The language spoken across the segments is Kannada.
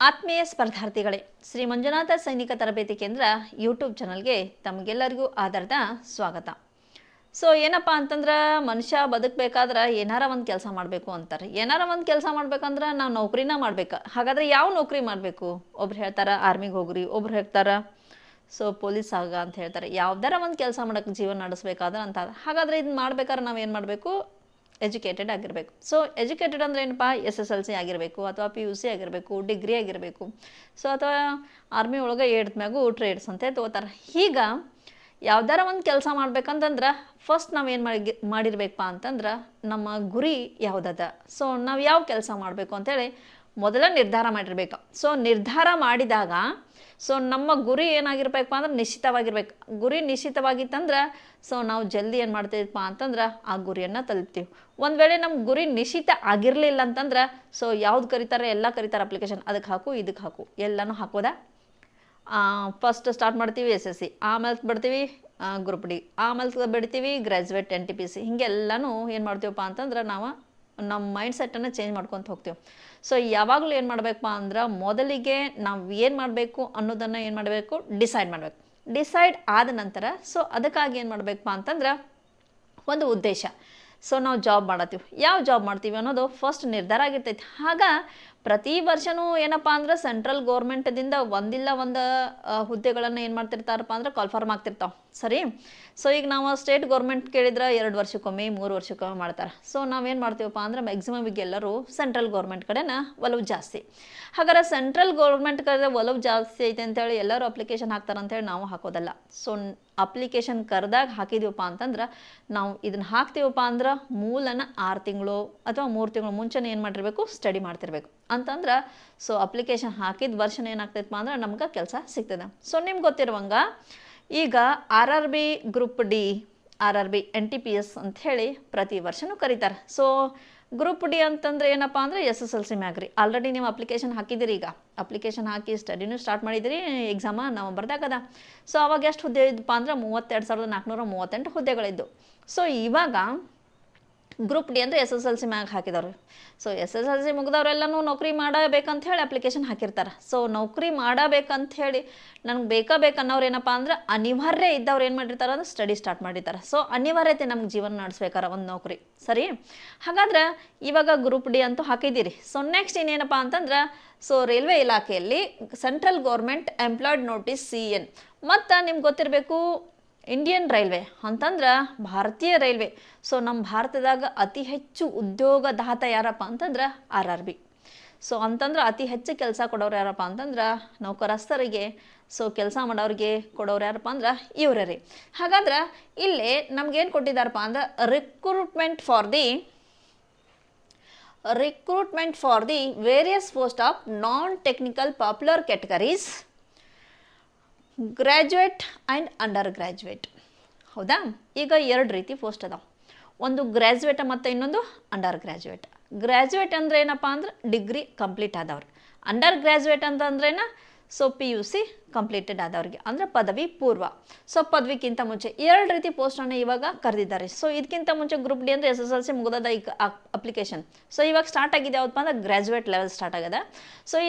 ಆತ್ಮೀಯ ಸ್ಪರ್ಧಾರ್ಥಿಗಳೇ, ಶ್ರೀ ಮಂಜುನಾಥ ಸೈನಿಕ ತರಬೇತಿ ಕೇಂದ್ರ ಯೂಟ್ಯೂಬ್ ಚಾನಲ್ಗೆ ತಮಗೆಲ್ಲರಿಗೂ ಆಧಾರದ ಸ್ವಾಗತ. ಸೊ ಏನಪ್ಪ ಅಂತಂದ್ರೆ, ಮನುಷ್ಯ ಬದುಕಬೇಕಾದ್ರೆ ಏನಾರ ಒಂದು ಕೆಲಸ ಮಾಡಬೇಕು ಅಂತಾರೆ. ಏನಾರ ಒಂದು ಕೆಲಸ ಮಾಡ್ಬೇಕಂದ್ರೆ ನಾವು ನೌಕರಿನ ಮಾಡ್ಬೇಕು. ಹಾಗಾದರೆ ಯಾವ ನೌಕರಿ ಮಾಡಬೇಕು? ಒಬ್ರು ಹೇಳ್ತಾರೆ ಆರ್ಮಿಗೆ ಹೋಗ್ರಿ, ಒಬ್ರು ಹೇಳ್ತಾರೆ ಪೊಲೀಸ್ ಆಗ ಅಂತ ಹೇಳ್ತಾರೆ. ಯಾವ್ದಾರ ಒಂದು ಕೆಲಸ ಮಾಡೋಕ್ಕೆ ಜೀವನ ನಡೆಸ್ಬೇಕಾದ್ರೆ ಅಂತ. ಹಾಗಾದರೆ ಇದನ್ನ ಮಾಡ್ಬೇಕಾದ್ರೆ ನಾವು ಏನು ಮಾಡಬೇಕು? ಎಜುಕೇಟೆಡ್ ಆಗಿರಬೇಕು. ಸೊ ಎಜುಕೇಟೆಡ್ ಅಂದರೆ ಏನಪ್ಪ? SSLC ಆಗಿರಬೇಕು, ಅಥವಾ PUC ಆಗಿರಬೇಕು, ಡಿಗ್ರಿ ಆಗಿರಬೇಕು. ಸೊ ಅಥವಾ ಆರ್ಮಿ ಒಳಗೆ ಮ್ಯಾಗು ಟ್ರೇಡ್ಸ್ ಅಂತ ತೊಗೋತಾರೆ. ಈಗ ಯಾವ್ದಾರ ಒಂದು ಕೆಲಸ ಮಾಡ್ಬೇಕಂತಂದ್ರೆ ಫಸ್ಟ್ ನಾವೇನು ಮಾಡಿರ್ಬೇಕಪ್ಪ ಅಂತಂದ್ರೆ ನಮ್ಮ ಗುರಿ ಯಾವುದದ, ಸೊ ನಾವು ಯಾವ ಕೆಲಸ ಮಾಡಬೇಕು ಅಂತೇಳಿ ಮೊದಲ ನಿರ್ಧಾರ ಮಾಡಿರ್ಬೇಕು. ಸೊ ನಿರ್ಧಾರ ಮಾಡಿದಾಗ ನಮ್ಮ ಗುರಿ ಏನಾಗಿರ್ಬೇಕಪ್ಪ ಅಂದ್ರೆ ನಿಶ್ಚಿತವಾಗಿರ್ಬೇಕು. ಗುರಿ ನಿಶ್ಚಿತವಾಗಿತ್ತಂದ್ರೆ ನಾವು ಜಲ್ದಿ ಏನು ಮಾಡ್ತೀವಪ್ಪ ಅಂತಂದ್ರೆ ಆ ಗುರಿಯನ್ನು ತಲುಪ್ತೀವಿ. ಒಂದು ವೇಳೆ ನಮ್ಮ ಗುರಿ ನಿಶ್ಚಿತ ಆಗಿರಲಿಲ್ಲ ಅಂತಂದ್ರೆ ಯಾವ್ದು ಕರೀತಾರೆ? ಎಲ್ಲ ಕರೀತಾರೆ ಅಪ್ಲಿಕೇಶನ್, ಅದಕ್ಕೆ ಹಾಕು ಇದಕ್ಕೆ ಹಾಕು, ಎಲ್ಲನೂ ಹಾಕೋದಾ? ಫಸ್ಟ್ ಸ್ಟಾರ್ಟ್ ಮಾಡ್ತೀವಿ SSC, ಆಮೇಲೆ ಬಿಡ್ತೀವಿ ಗ್ರೂಪ್ ಡಿ, ಆಮೇಲೆ ಬಿಡ್ತೀವಿ ಗ್ರ್ಯಾಜುಯೇಟ್ NTPC. ಹೀಗೆಲ್ಲನೂ ಏನು ಮಾಡ್ತೀವಪ್ಪ ಅಂತಂದ್ರೆ ನಾವು ನಮ್ಮ ಮೈಂಡ್ ಸೆಟ್ಟನ್ನು ಚೇಂಜ್ ಮಾಡ್ಕೊತ ಹೋಗ್ತೀವಿ. ಸೊ ಯಾವಾಗಲೂ ಏನು ಮಾಡಬೇಕಪ್ಪ ಅಂದ್ರೆ ಮೊದಲಿಗೆ ನಾವು ಏನು ಮಾಡಬೇಕು ಅನ್ನೋದನ್ನು ಏನು ಮಾಡಬೇಕು? ಡಿಸೈಡ್ ಮಾಡಬೇಕು. ಡಿಸೈಡ್ ಆದ ನಂತರ ಅದಕ್ಕಾಗಿ ಏನು ಮಾಡಬೇಕಪ್ಪ ಅಂತಂದ್ರೆ ಒಂದು ಉದ್ದೇಶ. ನಾವು ಜಾಬ್ ಮಾಡತ್ತೀವಿ, ಯಾವ ಜಾಬ್ ಮಾಡ್ತೀವಿ ಅನ್ನೋದು ಫಸ್ಟ್ ನಿರ್ಧಾರ ಆಗಿರ್ತೈತಿ. ಆಗ ಪ್ರತಿ ವರ್ಷವೂ ಏನಪ್ಪ ಅಂದ್ರೆ ಸೆಂಟ್ರಲ್ ಗೌರ್ಮೆಂಟದಿಂದ ಒಂದಿಲ್ಲ ಒಂದು ಹುದ್ದೆಗಳನ್ನು ಏನು ಮಾಡ್ತಿರ್ತಾರಪ್ಪ ಅಂದ್ರೆ ಕಾಲ್ಫಾರ್ಮ್ ಆಗ್ತಿರ್ತಾವೆ. ಸರಿ. ಈಗ ನಾವು ಸ್ಟೇಟ್ ಗೌರ್ಮೆಂಟ್ ಕೇಳಿದ್ರೆ 2 ವರ್ಷಕ್ಕೊಮ್ಮೆ 3 ವರ್ಷಕ್ಕೊಮ್ಮೆ ಮಾಡ್ತಾರೆ. ನಾವೇನು ಮಾಡ್ತೀವಪ್ಪ ಅಂದ್ರೆ ಮ್ಯಾಕ್ಸಿಮಮ್ ಈಗ ಎಲ್ಲರೂ ಸೆಂಟ್ರಲ್ ಗೌರ್ಮೆಂಟ್ ಕಡೆನ ಒಲವು ಜಾಸ್ತಿ. ಹಾಗಾದ್ರೆ ಸೆಂಟ್ರಲ್ ಗೌರ್ಮೆಂಟ್ ಕಡೆ ಒಲವು ಜಾಸ್ತಿ ಐತೆ ಅಂತೇಳಿ ಎಲ್ಲರೂ ಅಪ್ಲಿಕೇಶನ್ ಹಾಕ್ತಾರೆ ಅಂತೇಳಿ ನಾವು ಹಾಕೋದಲ್ಲ. ಅಪ್ಲಿಕೇಶನ್ ಕರೆದಾಗ ಹಾಕಿದೀವಪ್ಪ ಅಂತಂದ್ರೆ ನಾವು ಇದನ್ನು ಹಾಕ್ತೀವಪ್ಪ ಅಂದ್ರೆ ಮೂಲನ 6 ತಿಂಗಳು ಅಥವಾ 3 ತಿಂಗಳು ಮುಂಚೆನೇ ಏನು ಮಾಡಿರಬೇಕು? ಸ್ಟಡಿ ಮಾಡ್ತಿರ್ಬೇಕು ಅಂತಂದ್ರೆ ಅಪ್ಲಿಕೇಶನ್ ಹಾಕಿದ ವರ್ಷನ ಏನಾಗ್ತೈತಪ್ಪ ಅಂದ್ರೆ ನಮ್ಗೆ ಕೆಲಸ ಸಿಗ್ತದೆ. ನಿಮ್ಗೆ ಗೊತ್ತಿರುವಂಗೆ ಈಗ RRB group D, RRB NTPS ಅಂತ ಹೇಳಿ ಪ್ರತಿ ವರ್ಷನೂ ಕರೀತಾರೆ. ಗ್ರೂಪ್ ಡಿ ಅಂತಂದ್ರೆ ಏನಪ್ಪ ಅಂದರೆ SSLC ಮ್ಯಾಗ್ರಿ. ಆಲ್ರೆಡಿ ನೀವು ಅಪ್ಲಿಕೇಶನ್ ಹಾಕಿದ್ದೀರಿ. ಈಗ ಅಪ್ಲಿಕೇಶನ್ ಹಾಕಿ ಸ್ಟಡಿನೂ ಸ್ಟಾರ್ಟ್ ಮಾಡಿದಿರಿ. ಎಕ್ಸಾಮ ನವಂಬರ್ದಾಗದ. ಅವಾಗ ಎಷ್ಟು ಹುದ್ದೆ ಇದ್ದಪ್ಪ ಅಂದ್ರೆ 32,438 ಹುದ್ದೆಗಳಿದ್ದು. ಇವಾಗ ಗ್ರೂಪ್ ಡಿ ಅಂದರೆ SSLC ಮ್ಯಾಗ್ ಹಾಕಿದವ್ರು. SSLC ಮುಗಿದವರೆಲ್ಲನೂ ನೌಕರಿ ಮಾಡಬೇಕಂತ ಹೇಳಿ ಅಪ್ಲಿಕೇಶನ್ ಹಾಕಿರ್ತಾರೆ. ನೌಕರಿ ಮಾಡಬೇಕಂತ ಹೇಳಿ ನನಗೆ ಬೇಕನ್ನೋರು ಏನಪ್ಪ ಅಂದ್ರೆ ಅನಿವಾರ್ಯ ಇದ್ದವ್ರು ಏನು ಮಾಡಿರ್ತಾರೆ ಅಂದ್ರೆ ಸ್ಟಡಿ ಸ್ಟಾರ್ಟ್ ಮಾಡಿರ್ತಾರೆ. ಅನಿವಾರ್ಯತೆ ನಮ್ಗೆ ಜೀವನ ನಡೆಸ್ಬೇಕಾರೆ ಒಂದು ನೌಕರಿ. ಸರಿ. ಹಾಗಾದ್ರೆ ಇವಾಗ ಗ್ರೂಪ್ ಡಿ ಅಂತೂ ಹಾಕಿದ್ದೀರಿ. ನೆಕ್ಸ್ಟ್ ಇನ್ನೇನಪ್ಪ ಅಂತಂದ್ರೆ ರೈಲ್ವೆ ಇಲಾಖೆಯಲ್ಲಿ central government employed notice CN, ಮತ್ತು ನಿಮ್ಗೆ ಗೊತ್ತಿರಬೇಕು ಇಂಡಿಯನ್ ರೈಲ್ವೆ ಅಂತಂದ್ರೆ ಭಾರತೀಯ ರೈಲ್ವೆ. ನಮ್ಮ ಭಾರತದಾಗ ಅತಿ ಹೆಚ್ಚು ಉದ್ಯೋಗದಾತ ಯಾರಪ್ಪ ಅಂತಂದ್ರೆ RRB. ಅಂತಂದ್ರೆ ಅತಿ ಹೆಚ್ಚು ಕೆಲಸ ಕೊಡೋರು ಯಾರಪ್ಪ ಅಂತಂದ್ರೆ ನೌಕರಸ್ಥರಿಗೆ, ಕೆಲಸ ಮಾಡೋರಿಗೆ ಕೊಡೋರು ಯಾರಪ್ಪ ಅಂದ್ರೆ ಇವರೇ ರೀ. ಹಾಗಾದ್ರೆ ಇಲ್ಲಿ ನಮ್ಗೇನು ಕೊಟ್ಟಿದ್ದಾರಪ್ಪ ಅಂದ್ರೆ recruitment for the various post of non technical popular categories, graduate and under graduate. ಹೌದಾ? ಈಗ 2 ರೀತಿ ಪೋಸ್ಟ್ ಅದಾವೆ. ಒಂದು ಗ್ರ್ಯಾಜುಯೇಟ್ ಮತ್ತು ಇನ್ನೊಂದು ಅಂಡರ್ ಗ್ರ್ಯಾಜುಯೇಟ್. ಗ್ರ್ಯಾಜುಯೇಟ್ ಅಂದರೆ ಏನಪ್ಪ ಅಂದ್ರೆ ಡಿಗ್ರಿ ಕಂಪ್ಲೀಟ್ ಆದವ್ರು. ಅಂಡರ್ ಗ್ರ್ಯಾಜುಯೇಟ್ ಅಂತಂದ್ರೇನ PUC ಕಂಪ್ಲೀಟೆಡ್ ಆದವ್ರಿಗೆ, ಅಂದರೆ ಪದವಿ ಪೂರ್ವ. ಪದವಿಗಿಂತ ಮುಂಚೆ 2 ರೀತಿ ಪೋಸ್ಟನ್ನು ಇವಾಗ ಕರೆದಿದ್ದಾರೆ. ಇದಕ್ಕಿಂತ ಮುಂಚೆ ಗ್ರೂಪ್ ಡಿ ಅಂದರೆ SSLC ಮುಗಿದ ಈಗ ಅಪ್ಲಿಕೇಶನ್. ಇವಾಗ ಸ್ಟಾರ್ಟ್ ಆಗಿದೆ ಯಾವತ್ತಪ್ಪ ಅಂದ್ರೆ ಗ್ರ್ಯಾಜುಯೇಟ್ ಲೆವೆಲ್ ಸ್ಟಾರ್ಟ್ ಆಗಿದೆ.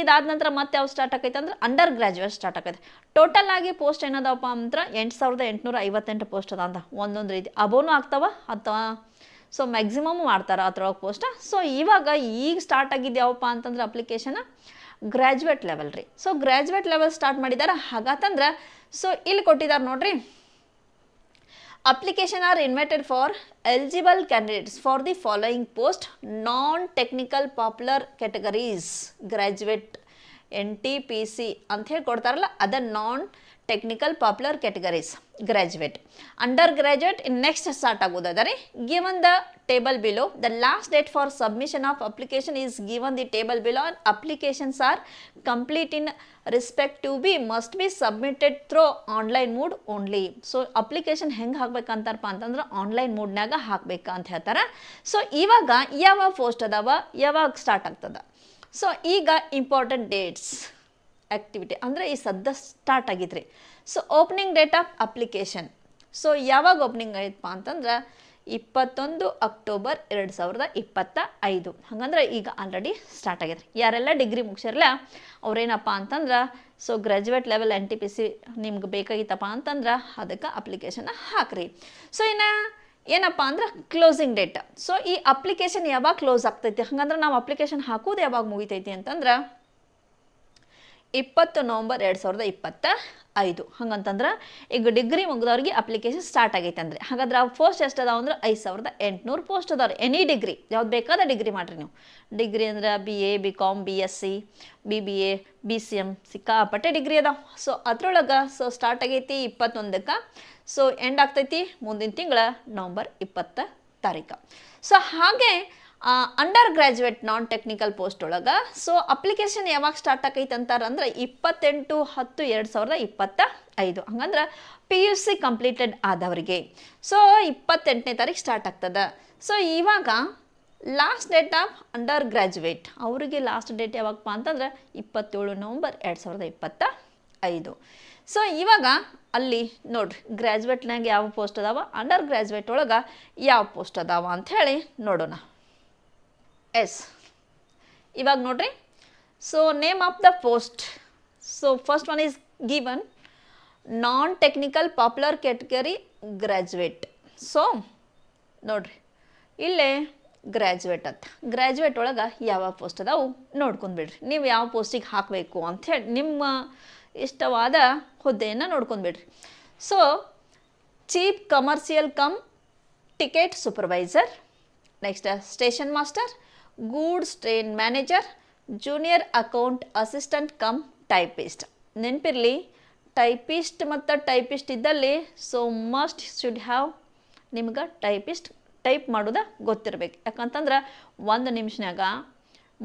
ಇದಾದ ನಂತರ ಮತ್ತೆ ಯಾವ್ದು ಸ್ಟಾರ್ಟ್ ಆಗೈತೆ ಅಂದ್ರೆ ಅಂಡರ್ ಗ್ರ್ಯಾಜುಯೇಟ್ ಸ್ಟಾರ್ಟ್ ಆಗೈತೆ. ಟೋಟಲ್ ಆಗಿ ಪೋಸ್ಟ್ ಏನದಪ್ಪ ಅಂದ್ರೆ 8,858 ಪೋಸ್ಟ್ ಅದ ಅಂತ. ಒಂದೊಂದು ರೀತಿ ಅಬೋನು ಆಗ್ತಾವ ಅಥವಾ ಮ್ಯಾಕ್ಸಿಮಮ್ ಮಾಡ್ತಾರೆ ಅದ್ರೊಳಗೆ ಪೋಸ್ಟ್. ಇವಾಗ ಈಗ ಸ್ಟಾರ್ಟ್ ಆಗಿದ್ದು ಯಾವಪ್ಪ ಅಂತಂದ್ರೆ ಅಪ್ಲಿಕೇಶನ್ ಗ್ರ್ಯಾಜುಯೇಟ್ ಲೆವೆಲ್ ರೀ. ಗ್ರ್ಯಾಜುಯೇಟ್ ಲೆವೆಲ್ ಸ್ಟಾರ್ಟ್ ಮಾಡಿದ್ದಾರೆ. ಹಾಗಾತಂದ್ರೆ ಇಲ್ಲಿ ಕೊಟ್ಟಿದ್ದಾರೆ ನೋಡ್ರಿ, application are invited for eligible candidates for the following post non technical popular categories, graduate NTPC ಅಂತ ಹೇಳಿ ಕೊಡ್ತಾರಲ್ಲ, ಅದ non technical popular categories graduate. Under graduate next start ಆಗೋದಾದರೆ given the table below the last date for submission of application is given the table below and applications are complete in respect to B must be submitted through online mood only. Application ಹೆಂಗೆ ಹಾಕ್ಬೇಕಂತಾರಪ್ಪ ಅಂತಂದ್ರೆ ಆನ್ಲೈನ್ ಮೂಡ್ನಾಗ ಹಾಕ್ಬೇಕು ಅಂತ ಹೇಳ್ತಾರೆ. ಇವಾಗ ಯಾವ ಪೋಸ್ಟ್ ಅದಾವ, ಯಾವಾಗ ಸ್ಟಾರ್ಟ್ ಆಗ್ತದ? ಈಗ ಇಂಪಾರ್ಟೆಂಟ್ ಡೇಟ್ಸ್ ಆ್ಯಕ್ಟಿವಿಟಿ ಅಂದರೆ ಈ ಸದ್ಯ ಸ್ಟಾರ್ಟ್ ಆಗಿದ್ರಿ. ಓಪನಿಂಗ್ ಡೇಟ್ ಆಫ್ ಅಪ್ಲಿಕೇಶನ್ ಯಾವಾಗ ಓಪನಿಂಗ್ ಆಯ್ತಪ್ಪ ಅಂತಂದ್ರೆ 21 ಅಕ್ಟೋಬರ್ 2025. ಹಾಗಂದ್ರೆ ಈಗ ಆಲ್ರೆಡಿ ಸ್ಟಾರ್ಟ್ ಆಗೈತೆ. ಯಾರೆಲ್ಲ ಡಿಗ್ರಿ ಮುಗಿಸಿರಲ್ಲ ಅವ್ರೇನಪ್ಪ ಅಂತಂದ್ರೆ ಸೊ ಗ್ರ್ಯಾಜುಯೇಟ್ ಲೆವೆಲ್ NTPC ನಿಮ್ಗೆ ಬೇಕಾಗಿತ್ತಪ್ಪ ಅಂತಂದ್ರೆ ಅದಕ್ಕೆ ಅಪ್ಲಿಕೇಶನ್ನ ಹಾಕ್ರಿ. ಸೊ ಇನ್ನು ಏನಪ್ಪ ಅಂದ್ರೆ ಕ್ಲೋಸಿಂಗ್ ಡೇಟ್. ಸೊ ಈ ಅಪ್ಲಿಕೇಶನ್ ಯಾವಾಗ ಕ್ಲೋಸ್ ಆಗ್ತೈತಿ, ಹಾಗಂದ್ರೆ ನಾವು ಅಪ್ಲಿಕೇಶನ್ ಹಾಕೋದು ಯಾವಾಗ ಮುಗಿತೈತಿ ಅಂತಂದ್ರೆ 20 ನವಂಬರ್ 2025. ಹಂಗಂತಂದ್ರೆ ಈಗ ಡಿಗ್ರಿ ಮುಗಿದವ್ರಿಗೆ ಅಪ್ಲಿಕೇಶನ್ ಸ್ಟಾರ್ಟ್ ಆಗೈತೆ ಅಂದರೆ ಹಾಗಾದ್ರೆ ಆ ಪೋಸ್ಟ್ ಎಷ್ಟು ಅದಾವ ಅಂದ್ರೆ 5800 ಪೋಸ್ಟ್ ಅದಾವ್ರಿ. ಎನಿ ಡಿಗ್ರಿ ಯಾವ್ದು ಬೇಕಾದ ಡಿಗ್ರಿ ಮಾಡಿರಿ ನೀವು. ಡಿಗ್ರಿ ಅಂದ್ರೆ BA BCom BSc BBA BCM ಸಿಕ್ಕಾಪಟ್ಟೆ ಡಿಗ್ರಿ ಅದಾವ. ಸೊ ಅದ್ರೊಳಗೆ ಸೊ ಸ್ಟಾರ್ಟ್ ಆಗೈತಿ 21ಕ್ಕೆ. ಸೊ ಎಂಡ್ ಆಗ್ತೈತಿ ಮುಂದಿನ ತಿಂಗಳ ನವಂಬರ್ 20 ತಾರೀಕು. ಸೊ ಹಾಗೆ under graduate non technical post ಒಳಗೆ ಸೊ ಅಪ್ಲಿಕೇಶನ್ ಯಾವಾಗ ಸ್ಟಾರ್ಟ್ ಆಕೈತೆ ಅಂತಾರಂದ್ರೆ 28/10/2025. ಹಂಗಂದ್ರೆ PUC ಕಂಪ್ಲೀಟೆಡ್ ಆದವರಿಗೆ ಸೊ 28ನೇ ತಾರೀಕು ಸ್ಟಾರ್ಟ್ ಆಗ್ತದೆ. ಸೊ ಇವಾಗ last date of under graduate ಅವರಿಗೆ ಲಾಸ್ಟ್ ಡೇಟ್ ಯಾವಾಗಪ್ಪ ಅಂತಂದ್ರೆ 27 ನವಂಬರ್ 2025. ಸೊ ಇವಾಗ ಅಲ್ಲಿ ನೋಡ್ರಿ ಗ್ರ್ಯಾಜುಯೇಟ್ನಾಗ ಯಾವ ಪೋಸ್ಟ್ ಅದಾವ, ಅಂಡರ್ ಗ್ರ್ಯಾಜುಯೇಟ್ ಒಳಗೆ ಯಾವ ಪೋಸ್ಟ್ ಅದಾವ ಅಂಥೇಳಿ ನೋಡೋಣ. ಎಸ್ ಇವಾಗ ನೋಡ್ರಿ. So name of the post. So first one is given non technical popular category graduate. So ನೋಡ್ರಿ ಇಲ್ಲೇ ಗ್ರ್ಯಾಜುಯೇಟ್ ಅಂತ ಗ್ರ್ಯಾಜುಯೇಟ್ ಒಳಗೆ ಯಾವ ಪೋಸ್ಟ್ ಅದಾವು ನೋಡ್ಕೊಂಡ್ಬಿಡ್ರಿ. ನೀವು ಯಾವ ಪೋಸ್ಟಿಗೆ ಹಾಕಬೇಕು ಅಂಥೇಳಿ ನಿಮ್ಮ ಇಷ್ಟವಾದ ಹುದ್ದೆಯನ್ನು ನೋಡ್ಕೊಂಡ್ಬಿಡ್ರಿ. So chief commercial cum ticket supervisor, next station master, goods train manager, junior account assistant cum typist. ನೆನಪಿರಲಿ ಟೈಪಿಸ್ಟ್ ಮತ್ತು ಟೈಪಿಸ್ಟ್ ಇದ್ದಲ್ಲಿ ಸೊ ಮಸ್ಟ್ ಶುಡ್ ಹ್ಯಾವ್ ನಿಮ್ಗೆ ಟೈಪ್ ಮಾಡೋದು ಗೊತ್ತಿರಬೇಕು. ಯಾಕಂತಂದ್ರೆ 1 ನಿಮಿಷನಾಗ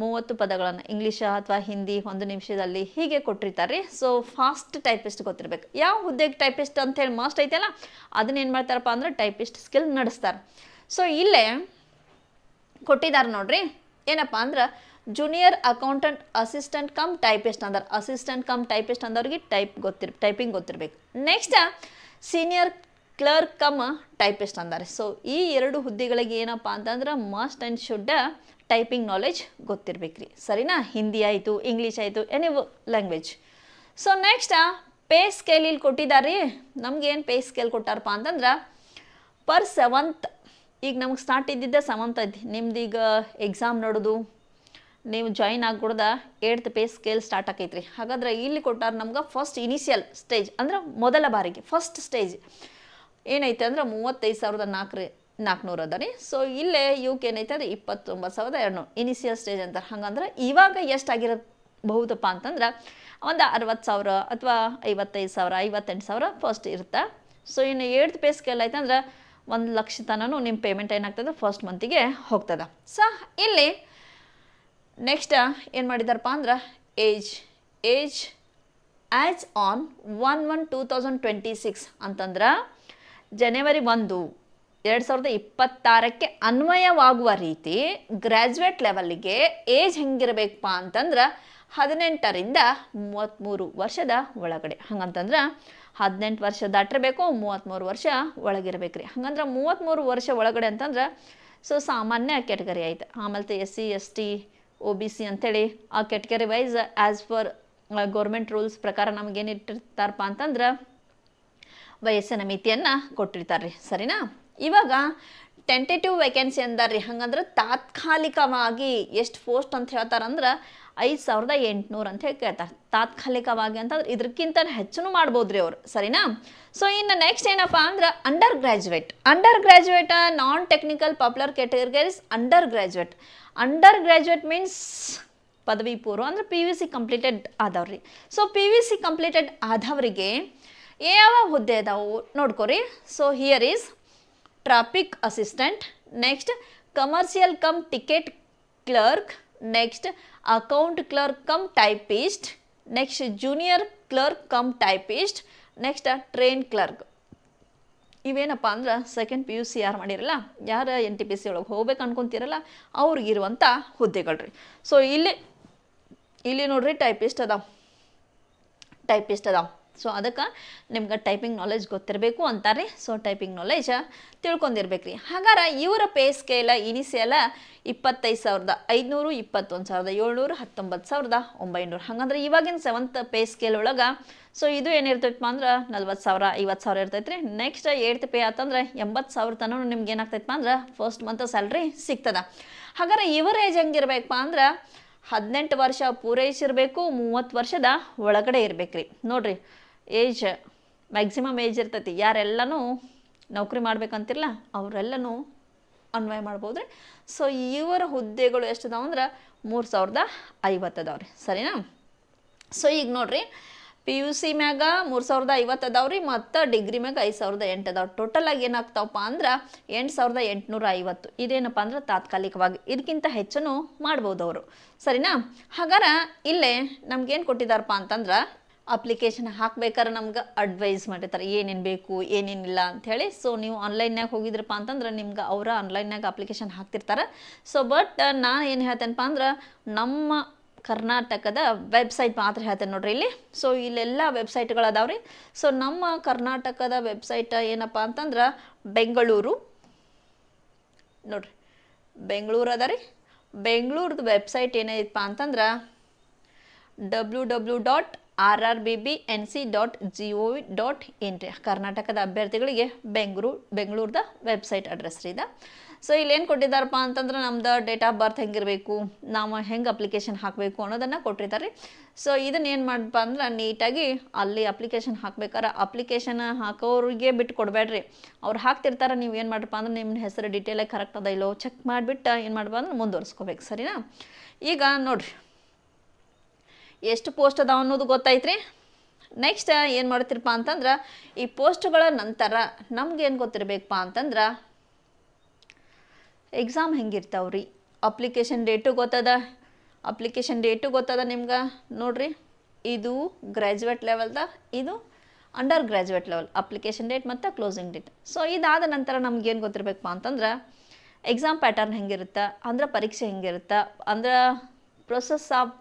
30 ಪದಗಳನ್ನು ಇಂಗ್ಲೀಷ್ ಅಥವಾ ಹಿಂದಿ 1 ನಿಮಿಷದಲ್ಲಿ ಹೀಗೆ ಕೊಟ್ಟಿರ್ತಾರೆ. ಸೊ ಫಾಸ್ಟ್ ಟೈಪಿಸ್ಟ್ ಗೊತ್ತಿರಬೇಕು. ಯಾವ ಹುದ್ದೆಗೆ ಟೈಪಿಸ್ಟ್ ಅಂತೇಳಿ ಮಸ್ಟ್ ಐತೆಲ್ಲ ಅದನ್ನೇನು ಮಾಡ್ತಾರಪ್ಪ ಅಂದ್ರೆ ಟೈಪಿಸ್ಟ್ ಸ್ಕಿಲ್ ನಡೆಸ್ತಾರೆ. ಸೊ ಇಲ್ಲೇ ಕೊಟ್ಟಿದ್ದಾರೆ ನೋಡ್ರಿ ಏನಪ್ಪ ಅಂದ್ರೆ junior accountant assistant cum typist ಅಂದ್ರೆ ಅಸಿಸ್ಟೆಂಟ್ ಕಮ್ ಟೈಪಿಸ್ಟ್ ಅಂದವ್ರಿಗೆ ಟೈಪಿಂಗ್ ಗೊತ್ತಿರಬೇಕು. Next senior clerk cum typist ಅಂತಾರೆ. ಸೊ ಈ 2 ಹುದ್ದೆಗಳಿಗೆ ಏನಪ್ಪ ಅಂತಂದ್ರೆ must and should typing knowledge ಗೊತ್ತಿರ್ಬೇಕ್ರಿ. ಸರಿನಾ? ಹಿಂದಿ ಆಯಿತು, ಇಂಗ್ಲೀಷ್ ಆಯಿತು, any language. So next pay scale ಇಲ್ಲಿ ಕೊಟ್ಟಿದ್ದಾರೆ. ನಮ್ಗೇನು ಪೇ ಸ್ಕೇಲ್ ಕೊಟ್ಟಾರಪ್ಪ ಅಂತಂದ್ರೆ ಪರ್ 7th ಈಗ ನಮ್ಗೆ ಸ್ಟಾರ್ಟ್ ಇದ್ದಿದ್ದೆ 7th ಐತಿ. ನಿಮ್ದು ಈಗ ಎಕ್ಸಾಮ್ ನೋಡೋದು ನೀವು ಜಾಯಿನ್ ಆಗ್ಬಿಡ್ದ 8th ಪೇ ಸ್ಕೇಲ್ ಸ್ಟಾರ್ಟ್ ಆಕೈತ್ರಿ. ಹಾಗಾದ್ರೆ ಇಲ್ಲಿ ಕೊಟ್ಟಾರ ನಮ್ಗೆ ಫಸ್ಟ್ ಇನಿಷಿಯಲ್ ಸ್ಟೇಜ್ ಅಂದ್ರೆ ಮೊದಲ ಬಾರಿಗೆ ಫಸ್ಟ್ ಸ್ಟೇಜ್ ಏನೈತೆ ಅಂದ್ರೆ 35,400 ಅದ ರೀ. ಸೊ ಇಲ್ಲೇ ಇವಕ್ಕೆ ಏನೈತೆ ಅಂದ್ರೆ 29,200 ಇನಿಷಿಯಲ್ ಸ್ಟೇಜ್ ಅಂತಾರೆ. ಹಂಗಂದ್ರೆ ಇವಾಗ ಎಷ್ಟು ಆಗಿರಬಹುದಪ್ಪ ಅಂತಂದ್ರೆ ಒಂದು 60,000 ಅಥವಾ 55,000 58,000 ಫಸ್ಟ್ ಇರುತ್ತೆ. ಸೊ ಇನ್ನು 8th ಪೇ ಸ್ಕೇಲ್ ಐತೆ ಅಂದ್ರೆ 1,00,000 ತನೂ ನಿಮ್ಮ ಪೇಮೆಂಟ್ ಏನಾಗ್ತದೆ ಫಸ್ಟ್ ಮಂತಿಗೆ ಹೋಗ್ತದೆ. ಸೊ ಇಲ್ಲಿ ನೆಕ್ಸ್ಟ್ ಏನು ಮಾಡಿದಾರಪ್ಪ ಅಂದ್ರೆ ಏಜ್ ಆ್ಯಸ್ ಆನ್ 1/1/2026 ಅಂತಂದ್ರೆ ಜನವರಿ 1, 2026ಕ್ಕೆ ಅನ್ವಯವಾಗುವ ರೀತಿ ಗ್ರ್ಯಾಜುಯೇಟ್ ಲೆವೆಲ್ಲಿಗೆ ಏಜ್ ಹೆಂಗಿರಬೇಕಪ್ಪ ಅಂತಂದ್ರೆ 18ರಿಂದ 33 ವರ್ಷದ ಒಳಗಡೆ. ಹಂಗಂತಂದ್ರೆ 18 ವರ್ಷ ದಾಟಿರಬೇಕು, 33 ವರ್ಷ ಒಳಗಿರ್ಬೇಕ್ರಿ. ಹಂಗಂದ್ರೆ 33 ವರ್ಷ ಒಳಗಡೆ ಅಂತಂದ್ರೆ ಸೊ ಸಾಮಾನ್ಯ ಕ್ಯಾಟಗರಿ ಆಯ್ತು. ಆಮೇಲೆ SC ST OBC ಅಂಥೇಳಿ ಆ category wise as per government rules ಪ್ರಕಾರ ನಮಗೇನು ಇಟ್ಟಿರ್ತಾರಪ್ಪ ಅಂತಂದ್ರೆ ವಯಸ್ಸಿನ ಮಿತಿಯನ್ನು ಕೊಟ್ಟಿರ್ತಾರೆ ರೀ. ಸರಿನಾ? ಇವಾಗ ಟೆಂಟೇಟಿವ್ ವೇಕೆನ್ಸಿ ಅಂದಾರ ರೀ. ಹಂಗಂದ್ರೆ ತಾತ್ಕಾಲಿಕವಾಗಿ ಎಷ್ಟು ಪೋಸ್ಟ್ ಅಂತ ಹೇಳ್ತಾರಂದ್ರೆ 5,800 ಅಂತ ಹೇಳಿ ಕೇಳ್ತಾರೆ ತಾತ್ಕಾಲಿಕವಾಗಿ. ಅಂತಂದ್ರೆ ಇದಕ್ಕಿಂತ ಹೆಚ್ಚು ಮಾಡ್ಬೋದು ರೀ ಅವರು. ಸರಿನಾ? ಸೊ ಇನ್ನು ನೆಕ್ಸ್ಟ್ ಏನಪ್ಪ ಅಂದ್ರೆ under graduate non technical popular categories under graduate means ಪದವಿ ಪೂರ್ವ ಅಂದ್ರೆ PUC ಕಂಪ್ಲೀಟೆಡ್ ಆದವ್ರಿ. ಸೊ PUC ಕಂಪ್ಲೀಟೆಡ್ ಆದವರಿಗೆ ಯಾವ ಹುದ್ದೆ ಅದಾವು ನೋಡ್ಕೊರಿ. So here is traffic assistant, next commercial cum ticket clerk, next account clerk cum typist, next junior clerk cum typist, next train clerk. ಇವೇನಪ್ಪ ಅಂದ್ರೆ ಸೆಕೆಂಡ್ PUC ಯಾರು ಮಾಡಿರಲ್ಲ, ಯಾರು NTPC ಒಳಗೆ ಹೋಗ್ಬೇಕು ಅನ್ಕೊಂತೀರಲ್ಲ ಅವ್ರಿಗಿರುವಂಥ ಹುದ್ದೆಗಳ್ರಿ. ಸೊ ಇಲ್ಲಿ ನೋಡ್ರಿ ಟೈಪಿಸ್ಟ್ ಅದಾವ. ಸೊ ಅದಕ್ಕೆ ನಿಮ್ಗೆ ಟೈಪಿಂಗ್ ನಾಲೆಜ್ ಗೊತ್ತಿರಬೇಕು ಅಂತಾರೆ. ಸೊ ಟೈಪಿಂಗ್ ನಾಲೆಜ್ ತಿಳ್ಕೊಂಡಿರ್ಬೇಕು ರೀ. ಹಾಗಾದ್ರೆ ಇವರ ಪೇ ಸ್ಕೇಲ ಇನಿಸಿಯಲ 25,500, 21,700, 19,900. ಹಾಗಂದ್ರೆ ಇವಾಗಿನ 7th ಪೇ ಸ್ಕೇಲ್ ಒಳಗೆ ಸೊ ಇದು ಏನಿರ್ತೈತಪ್ಪ ಅಂದ್ರೆ 40,000, 50,000 ಇರ್ತೈತೆ ರೀ. ನೆಕ್ಸ್ಟ್ 8th ಪೇ ಆತಂದ್ರೆ 80,000 ತನಕ ನಿಮ್ಗೆ ಏನಾಗ್ತೈತಪ್ಪ ಅಂದ್ರೆ ಫಸ್ಟ್ ಮಂತ್ ಸ್ಯಾಲ್ರಿ ಸಿಗ್ತದ. ಹಾಗಾದ್ರೆ ಇವರ ಏಜ್ ಹೆಂಗಿರ್ಬೇಕಪ್ಪ ಅಂದ್ರೆ 18 ವರ್ಷ ಪೂರೈಸಿರಬೇಕು, 30 ವರ್ಷದ ಒಳಗಡೆ ಇರ್ಬೇಕ್ರಿ. ನೋಡ್ರಿ ಏಜ್ ಮ್ಯಾಕ್ಸಿಮಮ್ ಏಜ್ ಇರ್ತೈತಿ. ಯಾರೆಲ್ಲನೂ ನೌಕರಿ ಮಾಡ್ಬೇಕಂತಿರಲ್ಲ ಅವರೆಲ್ಲನೂ ಅನ್ವಯ ಮಾಡ್ಬೋದು ರೀ. ಸೊ ಇವರ ಹುದ್ದೆಗಳು ಎಷ್ಟು ಅದಾವ ಅಂದ್ರೆ 3,050 ಅದಾವ್ರಿ. ಸರಿನಾ? ಸೊ ಈಗ ನೋಡ್ರಿ PUC ಮ್ಯಾಗ 3,050 ಅದಾವ್ರಿ ಮತ್ತು ಡಿಗ್ರಿ ಮ್ಯಾಗ 5,008 ಅದಾವ. ಟೋಟಲಾಗಿ ಏನಾಗ್ತಾವಪ್ಪ ಅಂದ್ರೆ 8,850. ಇದೇನಪ್ಪ ಅಂದ್ರೆ ತಾತ್ಕಾಲಿಕವಾಗಿ, ಇದಕ್ಕಿಂತ ಹೆಚ್ಚು ಮಾಡ್ಬೋದು ಅವರು. ಸರಿನಾ? ಹಾಗಾದ್ರೆ ಇಲ್ಲೇ ನಮ್ಗೇನು ಕೊಟ್ಟಿದ್ದಾರಪ್ಪ ಅಂತಂದ್ರೆ ಅಪ್ಲಿಕೇಶನ್ ಹಾಕ್ಬೇಕಾದ್ರೆ ನಮ್ಗೆ ಅಡ್ವೈಸ್ ಮಾಡಿರ್ತಾರೆ ಏನೇನು ಬೇಕು ಏನೇನಿಲ್ಲ ಅಂಥೇಳಿ. ಸೊ ನೀವು ಆನ್ಲೈನ್ಯಾಗ ಹೋಗಿದ್ರಪ್ಪ ಅಂತಂದ್ರೆ ನಿಮ್ಗೆ ಅವರ ಆನ್ಲೈನ್ಯಾಗ ಅಪ್ಲಿಕೇಶನ್ ಹಾಕ್ತಿರ್ತಾರೆ. ಸೊ ಬಟ್ ನಾನು ಏನು ಹೇಳ್ತೇನಪ್ಪ ಅಂದ್ರೆ ನಮ್ಮ ಕರ್ನಾಟಕದ ವೆಬ್ಸೈಟ್ ಮಾತ್ರ ಹೇಳ್ತೇನೆ ನೋಡ್ರಿ ಇಲ್ಲಿ. ಸೊ ಇಲ್ಲೆಲ್ಲ ವೆಬ್ಸೈಟ್ಗಳು ಅದಾವ್ರಿ. ಸೊ ನಮ್ಮ ಕರ್ನಾಟಕದ ವೆಬ್ಸೈಟ್ ಏನಪ್ಪ ಅಂತಂದ್ರೆ ಬೆಂಗಳೂರು ನೋಡ್ರಿ, ಬೆಂಗಳೂರು ಅದ ರೀ. ಬೆಂಗಳೂರದು ವೆಬ್ಸೈಟ್ ಏನೈತಪ್ಪ ಅಂತಂದ್ರೆ www.rrbnc.gov.in ರೀ. ಕರ್ನಾಟಕದ ಅಭ್ಯರ್ಥಿಗಳಿಗೆ ಬೆಂಗಳೂರದ ವೆಬ್ಸೈಟ್ ಅಡ್ರೆಸ್ ರೀ ಇದು. ಸೊ ಇಲ್ಲೇನು ಕೊಟ್ಟಿದ್ದಾರಪ್ಪ ಅಂತಂದ್ರೆ ನಮ್ದು ಡೇಟ್ ಆಫ್ ಬರ್ತ್ ಹೆಂಗಿರಬೇಕು, ನಾವು ಹೆಂಗೆ ಅಪ್ಲಿಕೇಶನ್ ಹಾಕಬೇಕು ಅನ್ನೋದನ್ನು ಕೊಟ್ಟಿರ್ತಾರೆ ರೀ. ಸೊ ಇದನ್ನ ಏನು ಮಾಡಪ್ಪ ಅಂದ್ರೆ ನೀಟಾಗಿ ಅಲ್ಲಿ ಅಪ್ಲಿಕೇಶನ್ ಹಾಕ್ಬೇಕಾರೆ ಅಪ್ಲಿಕೇಶನ್ ಹಾಕೋರಿಗೆ ಬಿಟ್ಟು ಕೊಡಬೇಡ್ರಿ. ಅವ್ರು ಹಾಕ್ತಿರ್ತಾರೆ, ನೀವು ಏನು ಮಾಡ್ರಪ್ಪ ಅಂದ್ರೆ ನಿಮ್ಮ ಹೆಸರು ಡೀಟೇಲಾಗಿ ಕರೆಕ್ಟ್ ಅದ ಇಲ್ಲೋ ಚೆಕ್ ಮಾಡಿಬಿಟ್ಟು ಏನು ಮಾಡ್ಬ ಅಂದ್ರೆ ಮುಂದುವರ್ಸ್ಕೋಬೇಕು. ಸರಿನಾ? ಈಗ ನೋಡಿರಿ ಎಷ್ಟು ಪೋಸ್ಟ್ ಅದಾವ ಅನ್ನೋದು ಗೊತ್ತಾಯ್ತು ರೀ. ನೆಕ್ಸ್ಟ್ ಏನು ಮಾಡ್ತಿರಪ್ಪ ಅಂತಂದ್ರೆ ಈ ಪೋಸ್ಟ್ಗಳ ನಂತರ ನಮ್ಗೇನು ಗೊತ್ತಿರಬೇಕಪ್ಪ ಅಂತಂದ್ರೆ ಎಕ್ಸಾಮ್ ಹೆಂಗಿರ್ತಾವ್ರಿ, ಅಪ್ಲಿಕೇಶನ್ ಡೇಟು ಗೊತ್ತದ ನಿಮ್ಗೆ. ನೋಡ್ರಿ ಇದು ಗ್ರ್ಯಾಜುಯೇಟ್ ಲೆವೆಲ್ದ, ಇದು under graduate level application date ಮತ್ತು ಕ್ಲೋಸಿಂಗ್ ಡೇಟ್. ಸೊ ಇದಾದ ನಂತರ ನಮ್ಗೇನು ಗೊತ್ತಿರಬೇಕಪ್ಪ ಅಂತಂದ್ರೆ ಎಕ್ಸಾಮ್ ಪ್ಯಾಟರ್ನ್ ಹೆಂಗಿರುತ್ತೆ ಅಂದ್ರೆ ಪರೀಕ್ಷೆ ಹೆಂಗಿರುತ್ತೆ ಅಂದ್ರೆ ಪ್ರೊಸೆಸ್ ಆಫ್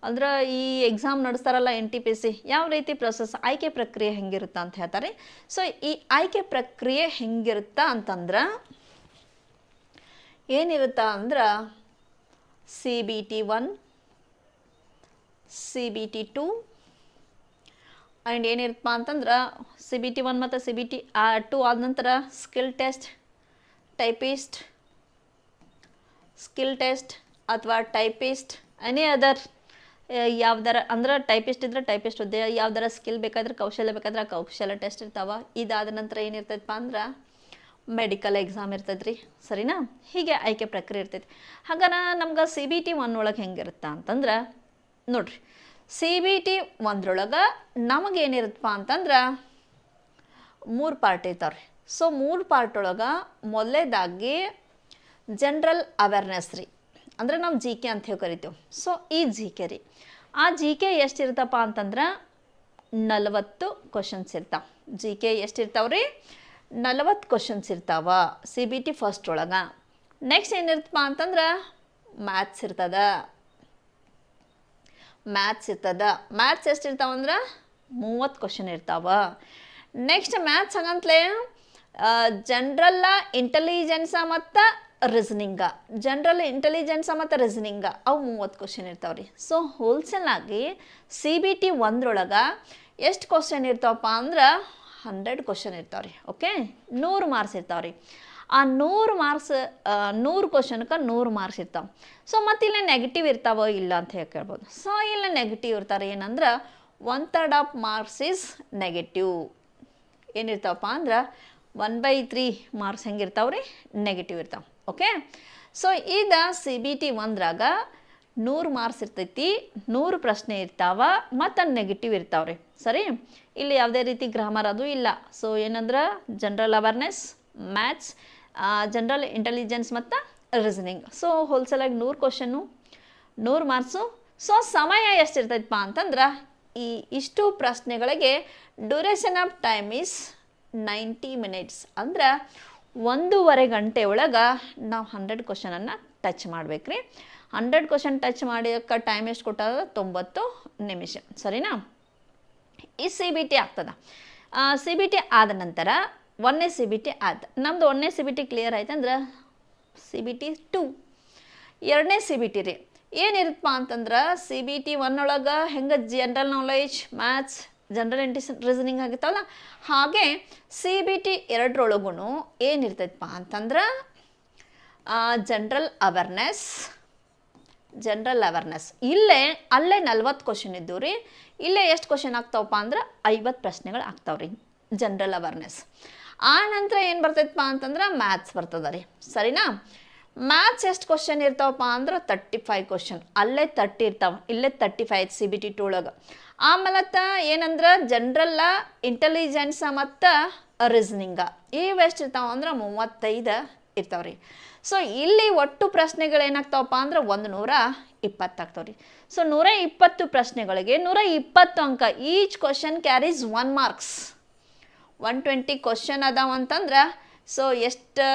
ಅಂದ್ರೆ ಈ ಎಕ್ಸಾಮ್ ನಡೆಸ್ತಾರಲ್ಲ NTPC ಯಾವ ರೀತಿ ಪ್ರೊಸೆಸ್ ಆಯ್ಕೆ ಪ್ರಕ್ರಿಯೆ ಹೆಂಗಿರುತ್ತೆ ಅಂತ ಹೇಳ್ತಾರೆ. ಸೊ ಈ ಆಯ್ಕೆ ಪ್ರಕ್ರಿಯೆ ಹೆಂಗಿರುತ್ತೆ ಅಂತಂದ್ರೆ ಏನಿರುತ್ತಾ ಅಂದ್ರೆ CBT 1, CBT 2 ಆ್ಯಂಡ್ ಏನಿರುತ್ತಪ್ಪ ಅಂತಂದ್ರೆ CBT 1 ಮತ್ತು CBT 2 ಆದ ನಂತರ ಸ್ಕಿಲ್ ಟೆಸ್ಟ್ ಅಥವಾ ಟೈಪಿಸ್ಟ್ ಎನಿ ಅದರ್ ಯಾವ್ದಾರ ಅಂದ್ರೆ ಟೈಪಿಸ್ಟ್ ಇದ್ರೆ ಟೈಪಿಸ್ಟ್ ಹುದ್ದೆ, ಯಾವ್ದಾರ ಸ್ಕಿಲ್ ಬೇಕಾದ್ರೆ ಕೌಶಲ್ಯ ಬೇಕಾದ್ರೆ ಆ ಕೌಶಲ್ಯ ಟೆಸ್ಟ್ ಇರ್ತಾವೆ. ಇದಾದ ನಂತರ ಏನಿರ್ತೈತಪ್ಪ ಅಂದ್ರೆ ಮೆಡಿಕಲ್ ಎಕ್ಸಾಮ್ ಇರ್ತೈತೆ ರೀ. ಸರಿನಾ? ಹೀಗೆ ಆಯ್ಕೆ ಪ್ರಕ್ರಿಯೆ ಇರ್ತೈತಿ. ಹಾಗಾದ್ರೆ ನಮ್ಗೆ CBT 1 ಒಳಗೆ ಹೆಂಗಿರುತ್ತೆ ಅಂತಂದ್ರೆ ನೋಡ್ರಿ CBT 1 ನಮಗೇನಿರುತ್ತಪ್ಪ ಅಂತಂದ್ರೆ 3 ಪಾರ್ಟ್ ಇರ್ತಾವೆ ರೀ. ಸೊ 3 ಪಾರ್ಟ್ ಒಳಗೆ ಮೊದಲೇದಾಗಿ ಜನರಲ್ ಅವೇರ್ನೆಸ್ ರೀ, ಅಂದರೆ ನಾವು GK ಅಂತ ಹೇಳಿ ಕರಿತೀವಿ. ಸೊ ಈ GK ರೀ, ಆ GK ಎಷ್ಟಿರ್ತಪ್ಪ ಅಂತಂದ್ರೆ 40 ಕ್ವಶನ್ಸ್ ಇರ್ತಾವೆ. GK ಎಷ್ಟಿರ್ತಾವ್ರಿ 40 ಕ್ವಶನ್ಸ್ ಇರ್ತಾವ CBT ಫಸ್ಟ್ ಒಳಗೆ. ನೆಕ್ಸ್ಟ್ ಏನಿರ್ತಪ್ಪ ಅಂತಂದ್ರೆ ಮ್ಯಾಥ್ಸ್ ಇರ್ತದೆ. ಮ್ಯಾಥ್ಸ್ ಎಷ್ಟಿರ್ತಾವಂದ್ರೆ 30 ಕ್ವಶನ್ ಇರ್ತಾವ. ನೆಕ್ಸ್ಟ್ ಮ್ಯಾಥ್ಸ್ ಹಂಗಂತಲೇ ಜನರಲ್ಲ ಇಂಟೆಲಿಜೆನ್ಸ ಮತ್ತು ರೀಸನಿಂಗ ಅವು 30 ಕ್ವಶನ್ ಇರ್ತಾವ್ರಿ. ಸೊ ಹೋಲ್ಸೇಲಾಗಿ CBT 1 ಒಳಗೆ ಎಷ್ಟು ಕ್ವಶನ್ ಇರ್ತಾವಪ್ಪ ಅಂದ್ರೆ 100 ಕ್ವಶನ್ ಇರ್ತಾವ್ರಿ. ಓಕೆ, 100 ಮಾರ್ಕ್ಸ್ ಇರ್ತಾವ್ರಿ. ಆ 100 ಮಾರ್ಕ್ಸ್ 100 ಕ್ವಶನ್ಗೆ 100 ಮಾರ್ಕ್ಸ್ ಇರ್ತಾವೆ. ಸೊ ಮತ್ತು ಇಲ್ಲಿ ನೆಗೆಟಿವ್ ಇರ್ತಾವೋ ಇಲ್ಲ ಅಂತ ಹೇಳಿ ಕೇಳ್ಬೋದು. ಸೊ ಇಲ್ಲಿ ನೆಗೆಟಿವ್ ಇರ್ತಾರೆ. ಏನಂದ್ರೆ 1/3 ಆಫ್ ಮಾರ್ಕ್ಸ್ ಈಸ್ ನೆಗೆಟಿವ್. ಏನಿರ್ತಾವಪ್ಪ ಅಂದ್ರೆ 1/3 ಮಾರ್ಕ್ಸ್ ಹೆಂಗಿರ್ತಾವ್ರಿ ನೆಗೆಟಿವ್ ಇರ್ತಾವೆ. ಓಕೆ, ಸೊ ಈಗ CBT 1 100 ಮಾರ್ಕ್ಸ್ ಇರ್ತೈತಿ, 100 ಪ್ರಶ್ನೆ ಇರ್ತಾವ ಮತ್ತು ನೆಗೆಟಿವ್ ಇರ್ತಾವ್ರಿ. ಸರಿ, ಇಲ್ಲಿ ಯಾವುದೇ ರೀತಿ ಗ್ರಾಮರ್ ಅದು ಇಲ್ಲ. ಸೊ ಏನಂದ್ರೆ general awareness, maths, general intelligence ಮತ್ತು ರೀಸನಿಂಗ್. ಸೊ ಹೋಲ್ಸೇಲಾಗಿ 100 ಕ್ವಶನ್ನು, 100 ಮಾರ್ಕ್ಸು. ಸೊ ಸಮಯ ಎಷ್ಟಿರ್ತೈತಪ್ಪ ಅಂತಂದ್ರೆ ಇಷ್ಟು ಪ್ರಶ್ನೆಗಳಿಗೆ duration of time is 90 minutes. ಅಂದ್ರೆ 1.5 ಗಂಟೆ ಒಳಗೆ ನಾವು 100 ಕ್ವಶನನ್ನು ಟಚ್ ಮಾಡ್ಬೇಕು ರೀ. 100 ಕ್ವಶನ್ ಟಚ್ ಮಾಡೋಕ್ಕೆ ಟೈಮ್ ಎಷ್ಟು ಕೊಟ್ಟಾಗ 90 ನಿಮಿಷ. ಸರಿನಾ? ಈ ಸಿ ಬಿ ಟಿ ಆಗ್ತದೆ. ಸಿ ಬಿ ಟಿ ಆದ ನಂತರ 1ನೇ ಸಿ ಬಿ ಟಿ ಆಯ್ತು. ನಮ್ಮದು 1ನೇ ಸಿ ಬಿ ಟಿ ಕ್ಲಿಯರ್ ಆಯ್ತು ಅಂದ್ರೆ ಸಿ ಬಿ ಟಿ 2. 2ನೇ ಸಿ ಬಿ ಟಿ ರೀ ಏನಿರುತ್ತಪ್ಪ ಅಂತಂದ್ರೆ ಸಿ ಬಿ ಟಿ 1 ಒಳಗೆ ಹೆಂಗೆ general knowledge, maths, general reasoning ಆಗಿತ್ತವಲ್ಲ, ಹಾಗೆ ಸಿ ಬಿ ಟಿ 2ರೊಳಗೂ ಏನಿರ್ತೈತಪ್ಪ ಅಂತಂದ್ರೆ ಜನರಲ್ ಅವೇರ್ನೆಸ್. ಅಲ್ಲೇ 40 ಕ್ವಶನ್ ಇದ್ದವು ರೀ. ಇಲ್ಲೇ ಎಷ್ಟು ಕ್ವಶನ್ ಆಗ್ತಾವಪ್ಪ ಅಂದ್ರೆ 50 ಪ್ರಶ್ನೆಗಳು ಆಗ್ತಾವ್ರಿ ಜನರಲ್ ಅವೇರ್ನೆಸ್. ಆ ನಂತರ ಏನು ಬರ್ತೈತಪ್ಪ ಅಂತಂದ್ರೆ ಮ್ಯಾಥ್ಸ್ ಬರ್ತದ ರೀ. ಸರಿನಾ? ಮ್ಯಾಥ್ಸ್ ಎಷ್ಟು ಕ್ವಶನ್ ಇರ್ತಾವಪ್ಪ ಅಂದ್ರೆ 35 ಕ್ವಶನ್. ಅಲ್ಲೇ 30 ಇರ್ತಾವೆ, ಇಲ್ಲೇ 35 ಸಿ ಬಿ ಟಿ 2 ಒಳಗೆ. ಆಮೇಲೆ ಏನಂದ್ರೆ ಜನರಲ್ಲ, ಇಂಟೆಲಿಜೆನ್ಸ ಮತ್ತು ರೀಸನಿಂಗ ಇವೆಷ್ಟು ಇರ್ತಾವೆ ಅಂದ್ರೆ 35 ಇರ್ತಾವ್ರಿ. ಸೊ ಇಲ್ಲಿ ಒಟ್ಟು ಪ್ರಶ್ನೆಗಳು ಏನಾಗ್ತಾವಪ್ಪ ಅಂದ್ರೆ 120 ಆಗ್ತಾವ್ರಿ. ಸೊ 120 ಪ್ರಶ್ನೆಗಳಿಗೆ 120 ಅಂಕ. Each question carries 1 marks. 120 question ಅದಾವಂತಂದ್ರೆ ಸೊ ಎಷ್ಟು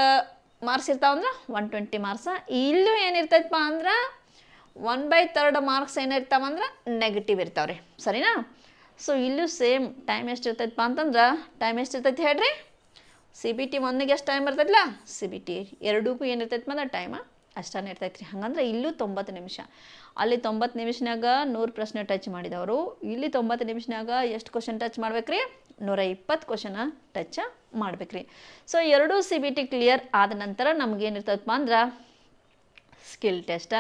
ಮಾರ್ಕ್ಸ್ ಇರ್ತಾವಂದ್ರೆ 120 ಮಾರ್ಕ್ಸ. ಇಲ್ಲೂ ಏನಿರ್ತೈತಪ್ಪ ಅಂದ್ರೆ 1/3 ಮಾರ್ಕ್ಸ್ ಏನಿರ್ತಾವಂದ್ರೆ ನೆಗೆಟಿವ್ ಇರ್ತಾವ್ರಿ. ಸರಿನಾ? ಸೊ ಇಲ್ಲೂ ಸೇಮ್ ಟೈಮ್ ಎಷ್ಟು ಇರ್ತೈತಪ್ಪ ಅಂತಂದ್ರೆ ಎಷ್ಟಿರ್ತೈತಿ ಹೇಳ್ರಿ? ಸಿ ಬಿ ಟಿ 1ಗೆ ಎಷ್ಟು ಟೈಮ್ ಇರ್ತೈತಿಲ್ಲ, ಸಿ ಬಿ ಟಿ 2ಗೂ ಏನಿರ್ತೈತಿ ಅಂದ್ರೆ ಟೈಮ ಅಷ್ಟೇ ಇರ್ತೈತೆ ರೀ. ಹಂಗಂದ್ರೆ ಇಲ್ಲೂ 90 ನಿಮಿಷ. ಅಲ್ಲಿ 90 ನಿಮಿಷನಾಗ 100 ಪ್ರಶ್ನೆ ಟಚ್ ಮಾಡಿದವರು, ಇಲ್ಲಿ 90 ನಿಮಿಷನಾಗ ಎಷ್ಟು ಕ್ವಶನ್ ಟಚ್ ಮಾಡ್ಬೇಕ್ರಿ? 120 ಕ್ವಶನ ಟಚ್ ಮಾಡ್ಬೇಕ್ರಿ. So 2 C B T clear ಆದ ನಂತರ ನಮಗೇನಿರ್ತೈತಪ್ಪ ಅಂದ್ರೆ skill test,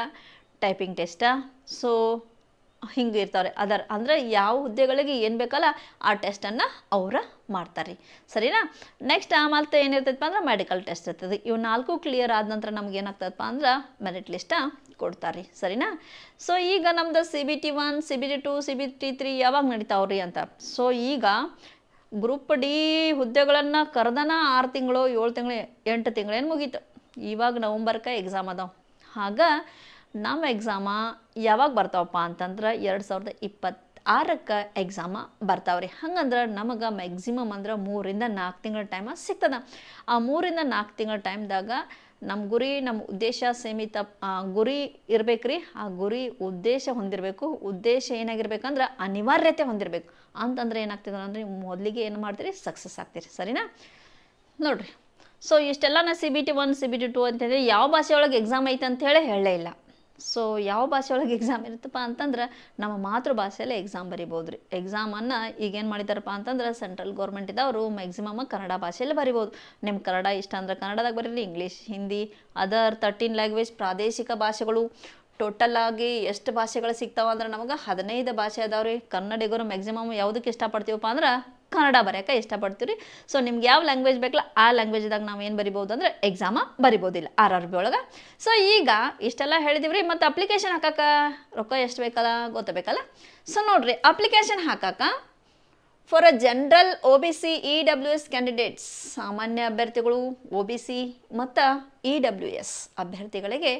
typing test, so ಹಿಂಗೆ ಇರ್ತಾವ್ರಿ. ಅಂದರೆ ಯಾವ ಹುದ್ದೆಗಳಿಗೆ ಏನು ಬೇಕಲ್ಲ ಆ ಟೆಸ್ಟನ್ನು ಅವ್ರು ಮಾಡ್ತಾರೆ. ಸರಿನಾ? ನೆಕ್ಸ್ಟ್ ಆಮೇಲೆ ಏನಿರ್ತೈತಪ್ಪ ಅಂದ್ರೆ ಮೆಡಿಕಲ್ ಟೆಸ್ಟ್ ಇರ್ತದೆ. ಇವು 4 ಕ್ಲಿಯರ್ ಆದ ನಂತರ ನಮ್ಗೆ ಏನಾಗ್ತದಪ್ಪ ಅಂದ್ರೆ ಮೆರಿಟ್ ಲಿಸ್ಟ ಕೊಡ್ತಾರೆ. ಸರಿನಾ? ಸೊ ಈಗ ನಮ್ದು C B T 1, C B T 2, C B T 3 ಯಾವಾಗ ನಡೀತಾವ್ರಿ ಅಂತ. ಸೊ ಈಗ ಗ್ರೂಪ್ ಡಿ ಹುದ್ದೆಗಳನ್ನು ಕರೆದನ 6 ತಿಂಗಳು, 7 ತಿಂಗಳು, 8 ತಿಂಗಳು ಏನು ಮುಗೀತು. ಇವಾಗ ನವಂಬರ್ಗೆ ಎಕ್ಸಾಮ್ ಅದಾವೆ. ಆಗ ನಮ್ಮ ಎಕ್ಸಾಮ ಯಾವಾಗ ಬರ್ತಾವಪ್ಪ ಅಂತಂದ್ರೆ 2026ಕ್ಕೆ ಎಕ್ಸಾಮ ಬರ್ತಾವ್ರಿ. ಹಂಗಂದ್ರೆ ನಮಗೆ ಮ್ಯಾಕ್ಸಿಮಮ್ ಅಂದ್ರೆ 3ರಿಂದ 4 ತಿಂಗಳ ಟೈಮ ಸಿಗ್ತದೆ. ಆ 3ರಿಂದ 4 ತಿಂಗಳ ಟೈಮ್ದಾಗ ನಮ್ಮ ಗುರಿ, ನಮ್ಮ ಉದ್ದೇಶ ಸೀಮಿತ ಗುರಿ ಇರ್ಬೇಕ್ರಿ. ಆ ಗುರಿ ಉದ್ದೇಶ ಹೊಂದಿರಬೇಕು. ಉದ್ದೇಶ ಏನಾಗಿರ್ಬೇಕಂದ್ರೆ ಅನಿವಾರ್ಯತೆ ಹೊಂದಿರಬೇಕು. ಅಂತಂದ್ರೆ ಏನಾಗ್ತದೆ ಅಂದರೆ ಮೊದಲಿಗೆ ಏನು ಮಾಡ್ತೀರಿ? ಸಕ್ಸಸ್ ಆಗ್ತೀರಿ. ಸರಿನಾ? ನೋಡಿರಿ, ಸೊ ಇಷ್ಟೆಲ್ಲ C B T 1, C B T 2 ಅಂತಂದರೆ ಯಾವ ಭಾಷೆ ಒಳಗೆ ಎಕ್ಸಾಮ್ ಐತೆ ಅಂತೇಳಿ ಹೇಳಲೇ ಇಲ್ಲ. ಸೊ ಯಾವ ಭಾಷೆ ಒಳಗೆ ಎಕ್ಸಾಮ್ ಇರುತ್ತಪ್ಪ ಅಂತಂದ್ರೆ ನಮ್ಮ ಮಾತೃಭಾಷೆಯಲ್ಲೇ ಎಕ್ಸಾಮ್ ಬರಿಬೋದು ರೀ. ಎಕ್ಸಾಮನ್ನು ಈಗೇನು ಮಾಡಿದಾರಪ್ಪ ಅಂತಂದ್ರೆ ಸೆಂಟ್ರಲ್ ಗೌರ್ಮೆಂಟ್ ಇದ್ದವರು ಮ್ಯಾಕ್ಸಿಮಮ್ ಕನ್ನಡ ಭಾಷೆಯಲ್ಲಿ ಬರಿಬೋದು. ನಿಮ್ಮ ಕನ್ನಡ ಇಷ್ಟ ಅಂದ್ರೆ ಕನ್ನಡದಾಗ ಬರೀರಿ, ಇಂಗ್ಲೀಷ್, ಹಿಂದಿ, ಅದರ್ 13 ಲ್ಯಾಂಗ್ವೇಜ್, ಪ್ರಾದೇಶಿಕ ಭಾಷೆಗಳು ಟೋಟಲ್ ಆಗಿ ಎಷ್ಟು ಭಾಷೆಗಳು ಸಿಗ್ತಾವೆ ಅಂದ್ರೆ ನಮಗೆ 15 ಭಾಷೆ ಅದಾವ್ರಿ. ಕನ್ನಡಿಗರು ಮ್ಯಾಕ್ಸಿಮಮ್ ಯಾವುದಕ್ಕೆ ಇಷ್ಟಪಡ್ತೀವಪ್ಪ ಅಂದ್ರೆ ಕನ್ನಡ ಬರೆಯೋಕೆ ಇಷ್ಟಪಡ್ತೀವಿ. ಸೊ ನಿಮ್ಗೆ ಯಾವ ಲ್ಯಾಂಗ್ವೇಜ್ ಬೇಕಲ್ಲ ಆ ಲ್ಯಾಂಗ್ವೇಜ್ದಾಗ ನಾವು ಏನು ಬರಿಬೋದು ಅಂದರೆ ಎಕ್ಸಾಮ ಬರಿಬೋದಿಲ್ಲ RRB ಒಳಗೆ. ಸೊ ಈಗ ಇಷ್ಟೆಲ್ಲ ಹೇಳಿದಿವ್ರಿ. ಮತ್ತು ಅಪ್ಲಿಕೇಶನ್ ಹಾಕಕ್ಕೆ ರೊಕ್ಕ ಎಷ್ಟು ಬೇಕಲ್ಲ ಗೊತ್ತಬೇಕಲ್ಲ. ಸೊ ನೋಡಿರಿ, ಅಪ್ಲಿಕೇಶನ್ ಹಾಕಕ್ಕೆ for a general OBC EWS candidates, ಸಾಮಾನ್ಯ ಅಭ್ಯರ್ಥಿಗಳು, OBC ಮತ್ತು EWS ಅಭ್ಯರ್ಥಿಗಳಿಗೆ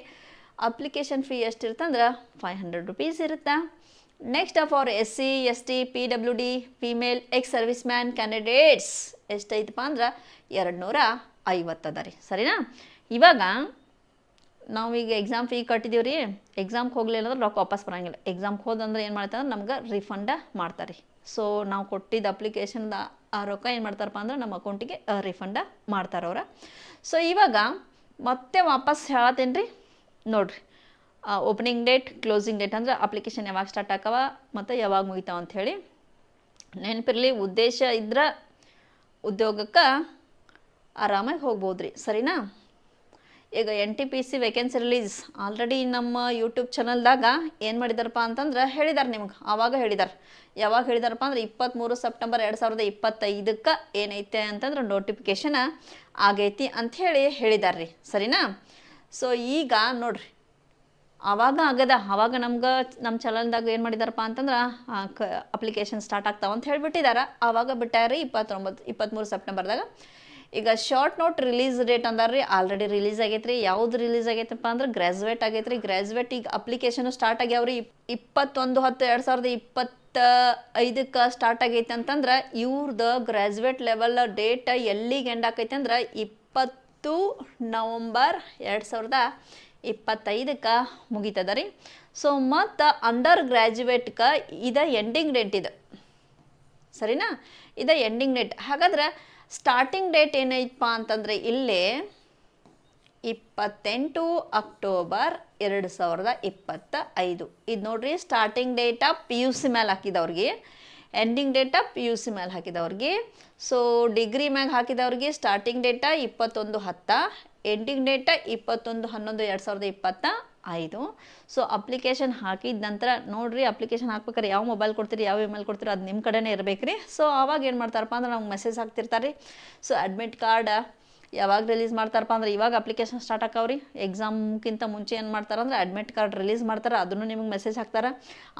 ಅಪ್ಲಿಕೇಶನ್ ಫೀ ಎಷ್ಟಿರ್ತಂದ್ರೆ 500 ರೂಪೀಸ್ ಇರುತ್ತೆ. Next for SC ST PWD female ex service man candidates ಎಷ್ಟೈತಪ್ಪ ಅಂದ್ರೆ 250 ಅದ ರೀ. ಸರಿನಾ? ಇವಾಗ ನಾವೀಗ ಎಕ್ಸಾಮ್ ಫೀ ಕಟ್ಟಿದ್ದೀವಿ ರೀ. ಎಕ್ಸಾಮ್ಗೆ ಹೋಗಲಿಲ್ಲ ಅಂದ್ರೆ ರೊಕ್ಕ ವಾಪಸ್ ಬರೋಂಗಿಲ್ಲ. ಎಕ್ಸಾಮ್ಗೆ ಹೋದಂದ್ರೆ ಏನು ಮಾಡ್ತಾರೆ ಅಂದ್ರೆ ನಮ್ಗೆ ರಿಫಂಡ ಮಾಡ್ತಾರೆ. ಸೊ ನಾವು ಕೊಟ್ಟಿದ್ದ ಅಪ್ಲಿಕೇಶನ್ದ ಆ ರೊಕ್ಕ ಏನು ಮಾಡ್ತಾರಪ್ಪ ಅಂದ್ರೆ ನಮ್ಮ ಅಕೌಂಟಿಗೆ ರಿಫಂಡ ಮಾಡ್ತಾರೆ ಅವ್ರು. ಸೊ ಇವಾಗ ಮತ್ತೆ ವಾಪಸ್ ಹೇಳ್ತೀನಿ ರೀ. ನೋಡಿರಿ, ಓಪನಿಂಗ್ ಡೇಟ್, ಕ್ಲೋಸಿಂಗ್ ಡೇಟ್ ಅಂದ್ರೆ ಅಪ್ಲಿಕೇಶನ್ ಯಾವಾಗ ಸ್ಟಾರ್ಟ್ ಆಕವ ಮತ್ತು ಯಾವಾಗ ಮುಗಿತಾವ ಅಂಥೇಳಿ ನೆನಪಿರಲಿ. ಉದ್ದೇಶ ಇದ್ರೆ ಉದ್ಯೋಗಕ್ಕೆ ಆರಾಮಾಗಿ ಹೋಗ್ಬೋದು ರೀ. ಸರಿನಾ? ಈಗ NTPC ವೇಕೆನ್ಸಿ ರಿಲೀಸ್ ಆಲ್ರೆಡಿ ನಮ್ಮ ಯೂಟ್ಯೂಬ್ ಚಾನಲ್ದಾಗ ಏನು ಮಾಡಿದಾರಪ್ಪ ಅಂತಂದ್ರೆ ಹೇಳಿದಾರೆ ನಿಮ್ಗೆ. ಆವಾಗ ಹೇಳಿದಾರೆ. ಯಾವಾಗ ಹೇಳಿದಾರಪ್ಪ ಅಂದ್ರೆ 23 ಸೆಪ್ಟೆಂಬರ್ 2025ಕ್ಕೆ ಏನೈತೆ ಅಂತಂದ್ರೆ ನೋಟಿಫಿಕೇಶನ್ ಆಗೈತಿ ಅಂಥೇಳಿ ಹೇಳಿದಾರೆ ರೀ. ಸರಿನಾ? ಸೊ ಈಗ ನೋಡಿರಿ, ಆವಾಗ ಆಗದ, ಆವಾಗ ನಮ್ಗೆ ನಮ್ಮ ಚಾನಲ್ದಾಗ ಏನು ಮಾಡಿದಾರಪ್ಪ ಅಂತಂದ್ರೆ ಅಪ್ಲಿಕೇಶನ್ ಸ್ಟಾರ್ಟ್ ಆಗ್ತಾವ ಅಂತ ಹೇಳಿಬಿಟ್ಟಿದ್ದಾರೆ. ಆವಾಗ ಬಿಟ್ಟಾರ್ರಿ 23 ಸೆಪ್ಟೆಂಬರ್ದಾಗ. ಈಗ ಶಾರ್ಟ್ ನೋಟ್ ರಿಲೀಸ್ ಡೇಟ್ ಅಂದಾರ ರೀ. ಆಲ್ರೆಡಿ ರಿಲೀಸ್ ಆಗೈತೆ ರೀ. ಯಾವ್ದು ರಿಲೀಸ್ ಆಗೈತಪ್ಪ ಅಂದ್ರೆ ಗ್ರ್ಯಾಜುಯೇಟ್ ಆಗೈತೆ ರೀ. ಗ್ರ್ಯಾಜುಯೇಟ್ ಈಗ ಅಪ್ಲಿಕೇಶನು ಸ್ಟಾರ್ಟ್ ಆಗ್ಯಾವ್ರಿ. 21/10/2025ಕ್ಕೆ ಸ್ಟಾರ್ಟ್ ಆಗೈತೆ ಅಂತಂದ್ರೆ ಇವ್ರದ್ದು ಗ್ರ್ಯಾಜುಯೇಟ್ ಲೆವೆಲ್ ಡೇಟ್ ಎಲ್ಲಿಗೆ ಎಂಡ್ ಆಕೈತೆ ಅಂದ್ರೆ 20 ನವಂಬರ್ 2025ಕ್ಕೆ ಮುಗಿತದ ರೀ. ಸೊ ಮತ್ತು ಅಂಡರ್ ಗ್ರ್ಯಾಜುಯೇಟ್ಗೆ ಇದು ಎಂಡಿಂಗ್ ಡೇಟ್ ಇದು. ಸರಿನಾ? ಇದು ಎಂಡಿಂಗ್ ಡೇಟ್. ಹಾಗಾದ್ರೆ ಸ್ಟಾರ್ಟಿಂಗ್ ಡೇಟ್ ಏನೈತಪ್ಪ ಅಂತಂದರೆ ಇಲ್ಲೇ 28 ಅಕ್ಟೋಬರ್ 2025. ಇದು ನೋಡ್ರಿ ಸ್ಟಾರ್ಟಿಂಗ್ ಡೇಟ PUC ಮೇಲೆ ಹಾಕಿದವ್ರಿಗೆ, ಎಂಡಿಂಗ್ ಡೇಟ PUC ಮೇಲೆ ಹಾಕಿದವ್ರಿಗೆ. ಸೊ ಡಿಗ್ರಿ ಮ್ಯಾಗ ಹಾಕಿದವ್ರಿಗೆ starting date 21/10, ending date 21/11/2025. So application ಹಾಕಿದ ನಂತರ ನೋಡಿರಿ, ಅಪ್ಲಿಕೇಶನ್ ಹಾಕ್ಬೇಕಾರೆ ಯಾವ ಮೊಬೈಲ್ ಕೊಡ್ತೀರಿ, ಯಾವ ಇಮೇಲ್ ಕೊಡ್ತೀರಿ ಅದು ನಿಮ್ಮ ಕಡೆನೇ ಇರಬೇಕು ರೀ. ಸೊ ಆವಾಗ ಏನು ಮಾಡ್ತಾರಪ್ಪ ಅಂದ್ರೆ ನಮ್ಗೆ ಮೆಸೇಜ್ ಹಾಕ್ತಿರ್ತಾರೆ ರೀ. ಸೊ ಅಡ್ಮಿಟ್ ಕಾರ್ಡ್ ಯಾವಾಗ ರಿಲೀಸ್ ಮಾಡ್ತಾರಪ್ಪ ಅಂದ್ರೆ ಇವಾಗ ಅಪ್ಲಿಕೇಶನ್ ಸ್ಟಾರ್ಟ್ ಆಕಾವ್ರಿ. ಎಕ್ಸಾಮ್ಗಿಂತ ಮುಂಚೆ ಏನು ಮಾಡ್ತಾರೆ ಅಂದ್ರೆ ಅಡ್ಮಿಟ್ ಕಾರ್ಡ್ ರಿಲೀಸ್ ಮಾಡ್ತಾರೆ, ಅದನ್ನು ನಿಮಗೆ ಮೆಸೇಜ್ ಹಾಕ್ತಾರೆ.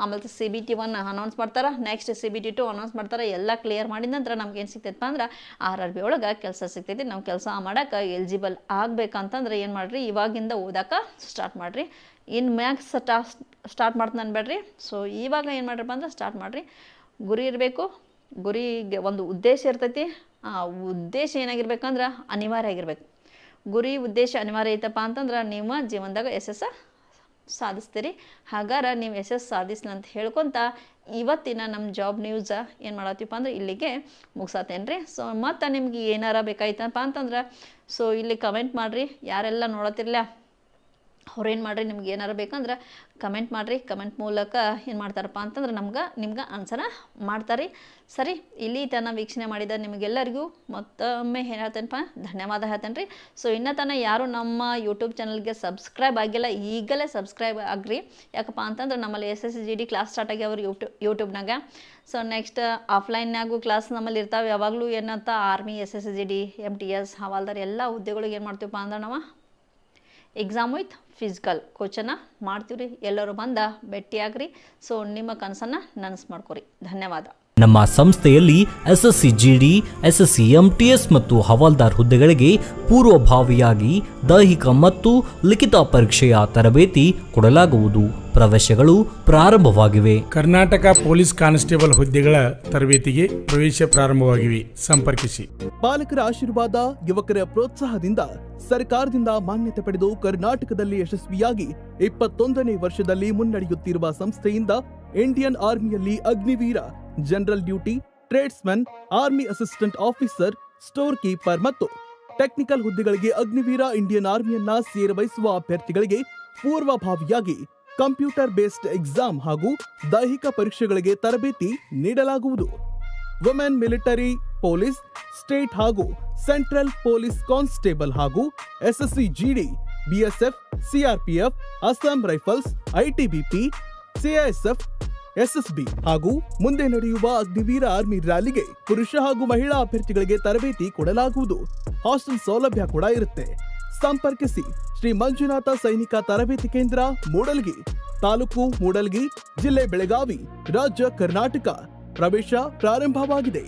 ಆಮೇಲೆ CBT 1 ಅನೌನ್ಸ್ ಮಾಡ್ತಾರೆ, ನೆಕ್ಸ್ಟ್ CBT 2 ಅನೌನ್ಸ್ ಮಾಡ್ತಾರೆ. ಎಲ್ಲ ಕ್ಲಿಯರ್ ಮಾಡಿದ ನಂತರ ನಮ್ಗೆ ಏನು ಸಿಗ್ತೈತಪ್ಪ ಅಂದ್ರೆ RRB ಒಳಗೆ ಕೆಲಸ ಸಿಗ್ತೈತಿ. ನಾವು ಕೆಲಸ ಮಾಡೋಕೆ ಎಲಿಜಿಬಲ್ ಆಗ್ಬೇಕಂತಂದ್ರೆ ಏನು ಮಾಡಿರಿ, ಇವಾಗಿಂದ ಓದಕ್ಕೆ ಸ್ಟಾರ್ಟ್ ಮಾಡಿರಿ. ಇನ್ನು ಮ್ಯಾಕ್ಸ್ ಸ್ಟಾರ್ಟ್ ಮಾಡ್ತಾನೆ ಅನ್ಬೇಡ್ರಿ. ಸೊ ಇವಾಗ ಏನು ಮಾಡಿರಪ್ಪ ಅಂದ್ರೆ ಸ್ಟಾರ್ಟ್ ಮಾಡಿರಿ. ಗುರಿ ಇರಬೇಕು, ಗುರಿಗೆ ಒಂದು ಉದ್ದೇಶ ಇರ್ತೈತಿ. ಆ ಉದ್ದೇಶ ಏನಾಗಿರ್ಬೇಕಂದ್ರೆ ಅನಿವಾರ್ಯ ಆಗಿರ್ಬೇಕು. ಗುರಿ ಉದ್ದೇಶ ಅನಿವಾರ್ಯ ಐತಪ್ಪ ಅಂತಂದ್ರೆ ನಿಮ್ಮ ಜೀವನದಾಗ ಯಶಸ್ಸು ಸಾಧಿಸ್ತೀರಿ. ಹಾಗಾದ್ರೆ ನೀವು ಯಶಸ್ಸು ಸಾಧಿಸ್ಲಿ ಅಂತ ಹೇಳ್ಕೊತ ಇವತ್ತಿನ ನಮ್ಮ ಜಾಬ್ ನ್ಯೂಸ್ ಏನು ಮಾಡತ್ತೀವಪ್ಪ ಅಂದ್ರೆ ಇಲ್ಲಿಗೆ ಮುಗಿಸತ್ತೇನೆ ರೀ. ಸೊ ಮತ್ತು ನಿಮ್ಗೆ ಏನಾರ ಬೇಕಾಯ್ತಪ್ಪ ಅಂತಂದ್ರೆ ಸೊ ಇಲ್ಲಿ ಕಮೆಂಟ್ ಮಾಡಿರಿ. ಯಾರೆಲ್ಲ ನೋಡತ್ತಿರಲ್ಲ ಅವ್ರೇನು ಮಾಡಿರಿ, ನಿಮ್ಗೆ ಏನಾರು ಬೇಕಂದ್ರೆ ಕಮೆಂಟ್ ಮಾಡಿರಿ. ಕಮೆಂಟ್ ಮೂಲಕ ಏನು ಮಾಡ್ತಾರಪ್ಪ ಅಂತಂದ್ರೆ ನಿಮ್ಗೆ ಆನ್ಸರ ಮಾಡ್ತಾರೆ. ಸರಿ, ಇಲ್ಲಿ ತನಕ ವೀಕ್ಷಣೆ ಮಾಡಿದ ನಿಮಗೆಲ್ಲರಿಗೂ ಮತ್ತೊಮ್ಮೆ ಏನು ಹೇಳ್ತೇನಪ್ಪ, ಧನ್ಯವಾದ ಹೇಳ್ತೇನೆ ರೀ. ಸೊ ಇನ್ನೂ ತನಕ ಯಾರು ನಮ್ಮ ಯೂಟ್ಯೂಬ್ ಚಾನಲ್ಗೆ ಸಬ್ಸ್ಕ್ರೈಬ್ ಆಗಿಲ್ಲ, ಈಗಲೇ ಸಬ್ಸ್ಕ್ರೈಬ್ ಆಗ್ರಿ. ಯಾಕಪ್ಪ ಅಂತಂದ್ರೆ ನಮ್ಮಲ್ಲಿ SSGD ಕ್ಲಾಸ್ ಸ್ಟಾರ್ಟ್ ಆಗ್ಯಾವ್ರಿ ಯೂಟ್ಯೂಬ್ನಾಗ. ಸೊ ನೆಕ್ಸ್ಟ್ ಆಫ್ಲೈನ್ನಾಗೂ ಕ್ಲಾಸ್ ನಮ್ಮಲ್ಲಿ ಇರ್ತಾವೆ. ಯಾವಾಗಲೂ ಏನಂತ ಆರ್ಮಿ, SSGD, MTS, ಹವಾಲ್ದಾರ್ ಎಲ್ಲ ಹುದ್ದೆಗಳಿಗೆ ಏನು ಮಾಡ್ತೀವಪ್ಪ ಅಂದ್ರೆ ನಾವು ಎಕ್ಸಾಮ್ ವಿತ್ ಫಿಸಿಕಲ್ ಕೋಚನ್ನು ಮಾಡ್ತೀವಿ ರೀ. ಎಲ್ಲರೂ ಬಂದ ಭೇಟಿಯಾಗ್ರಿ. ಸೊ ನಿಮ್ಮ ಕನಸನ್ನು ನನಸು ಮಾಡ್ಕೊರಿ. ಧನ್ಯವಾದ. ನಮ್ಮ ಸಂಸ್ಥೆಯಲ್ಲಿ SSCGD, SSC MTS ಮತ್ತು ಹವಾಲ್ದಾರ್ ಹುದ್ದೆಗಳಿಗೆ ಪೂರ್ವಭಾವಿಯಾಗಿ ದೈಹಿಕ ಮತ್ತು ಲಿಖಿತ ಪರೀಕ್ಷೆಯ ತರಬೇತಿ ಕೊಡಲಾಗುವುದು. ಪ್ರವೇಶಗಳು ಪ್ರಾರಂಭವಾಗಿವೆ. ಕರ್ನಾಟಕ ಪೊಲೀಸ್ ಕಾನ್ಸ್ಟೇಬಲ್ ಹುದ್ದೆಗಳ ತರಬೇತಿಗೆ ಪ್ರವೇಶ ಪ್ರಾರಂಭವಾಗಿವೆ. ಸಂಪರ್ಕಿಸಿ. ಪಾಲಕರ ಆಶೀರ್ವಾದ, ಯುವಕರ ಪ್ರೋತ್ಸಾಹದಿಂದ ಸರ್ಕಾರದಿಂದ ಮಾನ್ಯತೆ ಪಡೆದು ಕರ್ನಾಟಕದಲ್ಲಿ ಯಶಸ್ವಿಯಾಗಿ 21ನೇ ವರ್ಷದಲ್ಲಿ ಮುನ್ನಡೆಯುತ್ತಿರುವ ಸಂಸ್ಥೆಯಿಂದ ಇಂಡಿಯನ್ ಆರ್ಮಿಯಲ್ಲಿ Agniveer, general duty, tradesman, army assistant officer, storekeeper ಮತ್ತು ಟೆಕ್ನಿಕಲ್ ಹುದ್ದೆಗಳಿಗೆ ಅಗ್ನಿವೀರ ಇಂಡಿಯನ್ ಆರ್ಮಿಯನ್ನ ಸೇರಬಯಸುವ ಅಭ್ಯರ್ಥಿಗಳಿಗೆ ಪೂರ್ವಭಾವಿಯಾಗಿ ಕಂಪ್ಯೂಟರ್ ಬೇಸ್ಡ್ ಎಕ್ಸಾಮ್ ಹಾಗೂ ದೈಹಿಕ ಪರೀಕ್ಷೆಗಳಿಗೆ ತರಬೇತಿ ನೀಡಲಾಗುವುದು. ವುಮೆನ್ ಮಿಲಿಟರಿ, ಪೊಲೀಸ್, ಸ್ಟೇಟ್ ಹಾಗೂ ಸೆಂಟ್ರಲ್ ಪೊಲೀಸ್ ಕಾನ್ಸ್ಟೇಬಲ್ ಹಾಗೂ SSCGD, BSF, CRPF, Assam rifles, ITBP, CISF, SSB ಹಾಗೂ ಮುಂದೆ ನಡೆಯುವ ಅಗ್ನಿವೀರ ಆರ್ಮಿ ರ್ಯಾಲಿಗೆ ಪುರುಷ ಹಾಗೂ ಮಹಿಳಾ ಅಭ್ಯರ್ಥಿಗಳಿಗೆ ತರಬೇತಿ ಕೊಡಲಾಗುವುದು. ಹಾಸ್ಟೆಲ್ ಸೌಲಭ್ಯ ಕೂಡ ಇರುತ್ತೆ. ಸಂಪರ್ಕಿಸಿ ಶ್ರೀ ಮಂಜುನಾಥ ಸೈನಿಕ ತರಬೇತಿ ಕೇಂದ್ರ, ಮೂಡಲ್ಗಿ, ತಾಲೂಕು ಮೂಡಲ್ಗಿ, ಜಿಲ್ಲೆ ಬೆಳಗಾವಿ, ರಾಜ್ಯ ಕರ್ನಾಟಕ. ಪ್ರವೇಶ ಪ್ರಾರಂಭವಾಗಿದೆ.